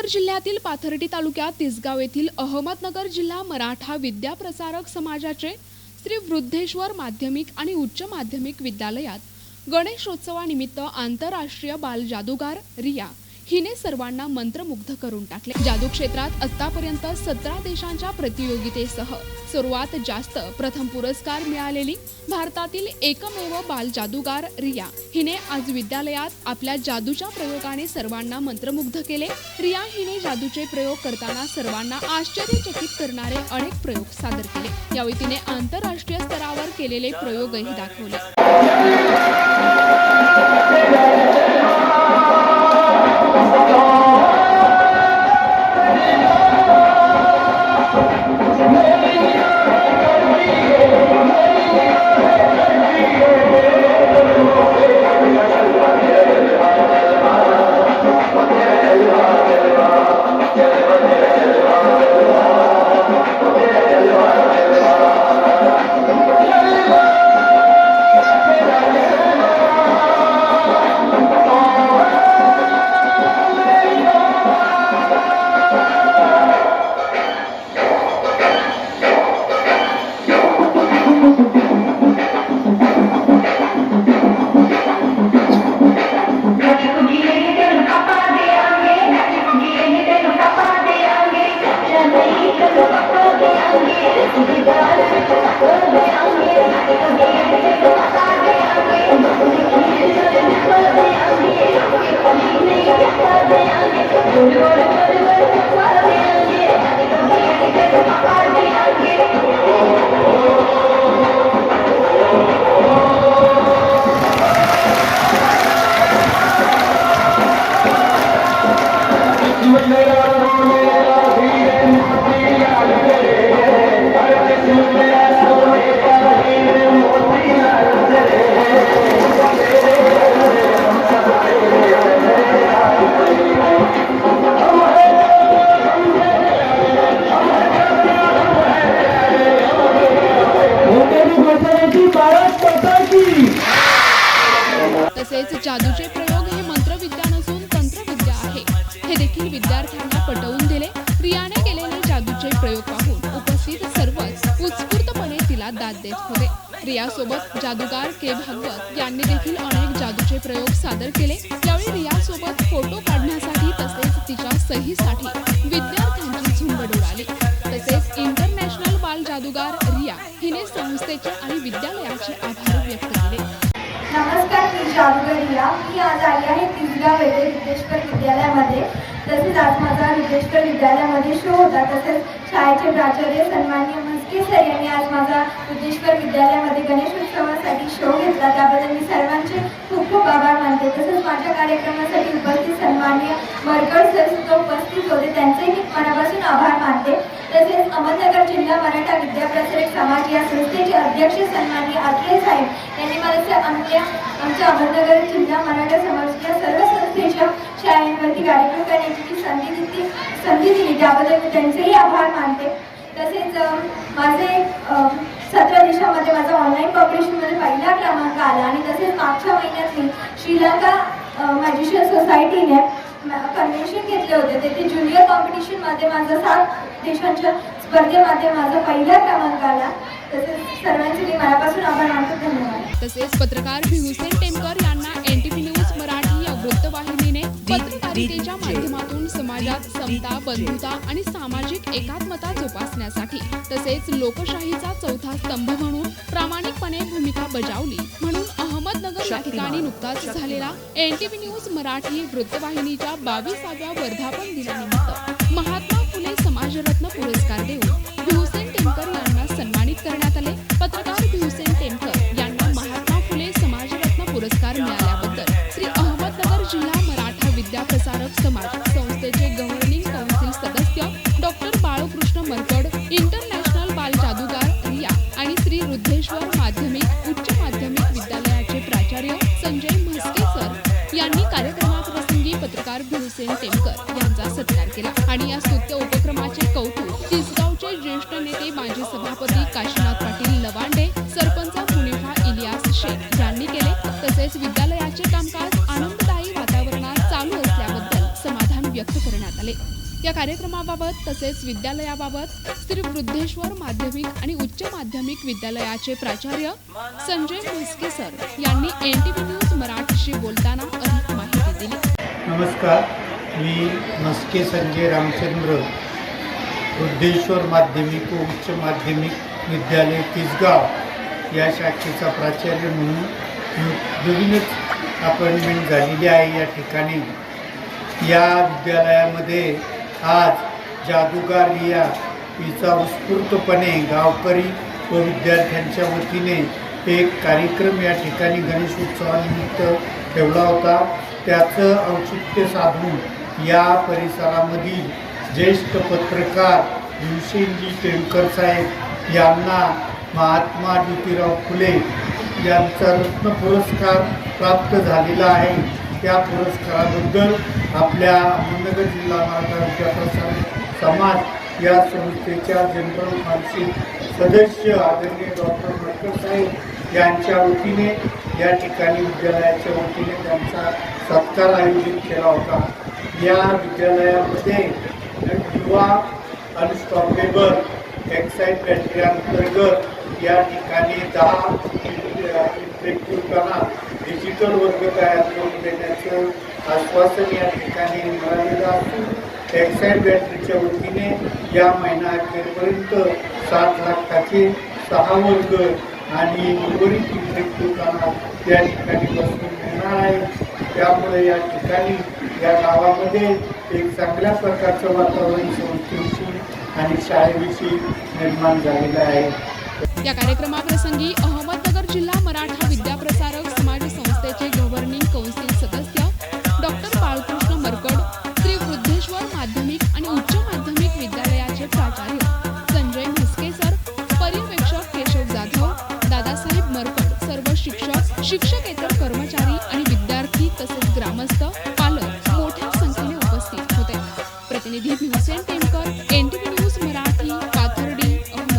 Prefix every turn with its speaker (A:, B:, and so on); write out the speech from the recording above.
A: अहमदनगर जिल्ह्यातील पाथर्डी तालुक्यात तिसगाव येथील अहमदनगर जिल्हा मराठा विद्या प्रसारक समाजाचे श्री वृद्धेश्वर माध्यमिक आणि उच्च माध्यमिक विद्यालयात गणेशोत्सवानिमित्त आंतरराष्ट्रीय बाल जादूगार रिया हिने सर्वांना मंत्रमुग्ध करून टाकले। जादू क्षेत्रात आतापर्यंत 17 देशांच्या प्रतियोगितेसह सर्वात जास्त प्रथम पुरस्कार मिळालेली भारतातील एकमेव बाल जादूगार रिया हिने आज विद्यालयात आपल्या जादूच्या प्रयोगाने सर्वांना मंत्रमुग्ध केले। रिया हिने जादूचे प्रयोग करताना सर्वांना आश्चर्यचकित करणारे अनेक प्रयोग सादर केले। यावेळी तिने आंतरराष्ट्रीय स्तरावर केलेले प्रयोगही दाखवले। तसेच जादूचे प्रयोग हे मंत्रविद्या नसून तंत्रविद्या आहे हे देखील विद्यार्थ्यांना पटवून दिले। रियाने केलेले जादूचे प्रयोग पाहून उपस्थित सर्वच उत्स्फूर्तपणे तिला दाद देत होते। रियासोबत जादूगार के भागवत यांनी देखील अनेक जादूचे प्रयोग सादर केले। यावेळी रियासोबत फोटो काढण्यासाठी तसेच तिच्या सहीसाठी विद्यार्थ्यांची झुंबड उडाली। तसेच इंटरनॅशनल बाल जादूगार रिया हिने संस्थेचे आणि विद्यालयाचे आभार व्यक्त केले।
B: नमस्कार, मी जादूगार रिया। मी आज आली आहे तिसगाव येथे वृद्धेश्वर विद्यालयामध्ये। तसेच आज माझा वृद्धेश्वर विद्यालयामध्ये शो होता। तसेच शाळेचे प्राचार्य सन्माननीय म्हस्के सर यांनी आज माझा वृद्धेश्वर विद्यालयामध्ये गणेशोत्सवासाठी शो घेतला, त्याबद्दल मी सर्वांचे खूप खूप आभार मानते। तसेच माझ्या कार्यक्रमासाठी उपस्थित सन्माननीय मरकड सर सुद्धा उपस्थित होते, त्यांचेही मी मनापासून आभार मानते। तसेच अहमदनगर जिल्हा मराठा विद्या प्रसारक समाज या संस्थेचे अध्यक्ष सन्माननीय आत्रे साहेब यांनी मला आमच्या अहमदनगर जिल्हा मराठा समाज या सर्व संस्थेच्या शाळांवरती कार्यक्रम करण्याची संधी दिली, त्याबद्दल मी त्यांचेही आभार मानते। तसेच माझे 17 देशामध्ये माझा ऑनलाईन कॉम्पिटिशनमध्ये पहिला क्रमांक आला आणि तसेच मागच्या महिन्यात मी श्रीलंका मॅजिशियन सोसायटीने कन्व्हेन्शन घेतले होते, तेथे ज्युनियर कॉम्पिटिशनमध्ये माझा 7 देशांच्या स्पर्धेमध्ये माझा पहिला क्रमांक आला। तसेच सर्वांचे मी मनापासून आभार मानतो। धन्यवाद।
A: तसेच पत्रकार भिवसेन टेमकर यांना NTV न्यूज मराठी या वृत्तवाहिनीने पत्रकारितेच्या माध्यमातून समाजात समता, बंधुता आणि सामाजिक एकात्मता जोपासण्यासाठी तसेच लोकशाहीचा चौथा स्तंभ म्हणून प्रामाणिकपणे भूमिका बजावली म्हणून अहमदनगर या ठिकाणी नुकताच झालेला NTV न्यूज मराठी वृत्तवाहिनीच्या 22व्या वर्धापन दिनानिमित्त महात्मा फुले समाजरत्न पुरस्कार देऊन भिवसेन टेमकर यांना सन्मानित करण्यात आले। पत्रकार भिवसेन टेमकर यांना महात्मा फुले समाजरत्न पुरस्कार मिळाल्याबद्दल श्री अहमदनगर जिल्हा मराठा विद्या प्रसारक समाज संस्थेचे गव्हर्निंग काउन्सिल सदस्य डॉक्टर बाळकृष्ण मरकड, इंटरनॅशनल बाल जादूगार रिया आणि श्री वृद्धेश्वर माध्यमिक उच्च माध्यमिक विद्यालयाचे प्राचार्य संजय म्हस्के सर यांनी कार्यक्रमाप्रसंगी पत्रकार भिवसेन टेमकर यांचा सत्कार केला आणि या स्तुत्य उपक्रमाचे कौतुक तिसगावचे ज्येष्ठ नेते माजी सभापती काशीनाथ पाटील लवांडे, सरपंच मुनिफा इलियास शेख यांनी केले। तसेच विद्यालयाचे कामकाज आनंददायी वातावरणात चालू असल्याबद्दल समाधान व्यक्त करण्यात आले। या कार्यक्रमाबाबत तसेच विद्यालयाबाबत श्री वृद्धेश्वर माध्यमिक आणि उच्च माध्यमिक विद्यालयाचे प्राचार्य संजय म्हस्के सर यांनी NTV न्यूज मराठीशी बोलताना अधिक माहिती दिली.
C: नमस्कार, मी म्हस्के संजय रामचंद्र, वृद्धेश्वर माध्यमिक व उच्च माध्यमिक विद्यालय तिसगाव या शाखेचा प्राचार्य म्हणून नवीनच अपॉइंटमेंट झालेली आहे. या ठिकाणी या विद्यालयामध्ये आज जादूगार रिया हिचा उत्स्फूर्तपणे गावकरी व विद्यार्थ्यांच्या वतीने एक कार्यक्रम या ठिकाणी गणेशोत्सवानिमित्त ठेवला होता. त्याचं औचित्य साधून या परिसरामधील ज्येष्ठ पत्रकार भीमसेनजी टेमकर साहेब यांना महात्मा ज्योतिराव फुले यांचा रत्न पुरस्कार प्राप्त झालेला आहे. त्या पुरस्काराबद्दल आपल्या अहमदनगर जिल्हा मराठा विद्याप्रसार समाज या संस्थेच्या जनरल काउन्सिल सदस्य आदरणीय डॉक्टर मडकर साहेब यांच्या वतीने या ठिकाणी विद्यालयाच्या वतीने त्यांचा सत्कार आयोजित केला होता. या विद्यालयामध्ये युवा अनस्टॉपेबल एक्साईज बॅटरी अंतर्गत या ठिकाणी 10 इंटरेक्टिव्ह डिजिटल वर्ग तयार करून देण्याचं आश्वासन या ठिकाणी मिळालेलं असून एक्साईज बॅटरीच्या वतीने या महिन्याअखेरपर्यंत 7 लाखाचे 6 वर्ग आणि उर्वरित इंटरेक्टिव्ह या ठिकाणी बसवून मिळणार आहे. त्यामुळे या ठिकाणी या गावामध्ये एक चांगल्या प्रकारचं वातावरण संस्थेविषयी आणि शाळेविषयी निर्माण झालेलं आहे.
A: या कार्यक्रमाप्रसंगी अहमदनगर जिल्हा मराठा विद्याप्रसारक समाज संस्थेचे गव्हर्निंग कौन्सिल सदस्य डॉक्टर बाळकृष्ण मरकड, श्री वृद्धेश्वर माध्यमिक आणि उच्च माध्यमिक विद्यालयाचे प्राचार्य संजय म्हस्के सर, पर्यवेक्षक केशव जाधव, दादासाहेब मरकड, सर्व शिक्षक, शिक्षकेतर कर्मचारी आणि विद्यार्थी तसेच ग्रामस्थ, पालक मोठ्या संख्येने उपस्थित होते. प्रतिनिधी भीमसेन टेमकर, NTV न्यूज मराठी, पाथर्डी, अहमदनगर.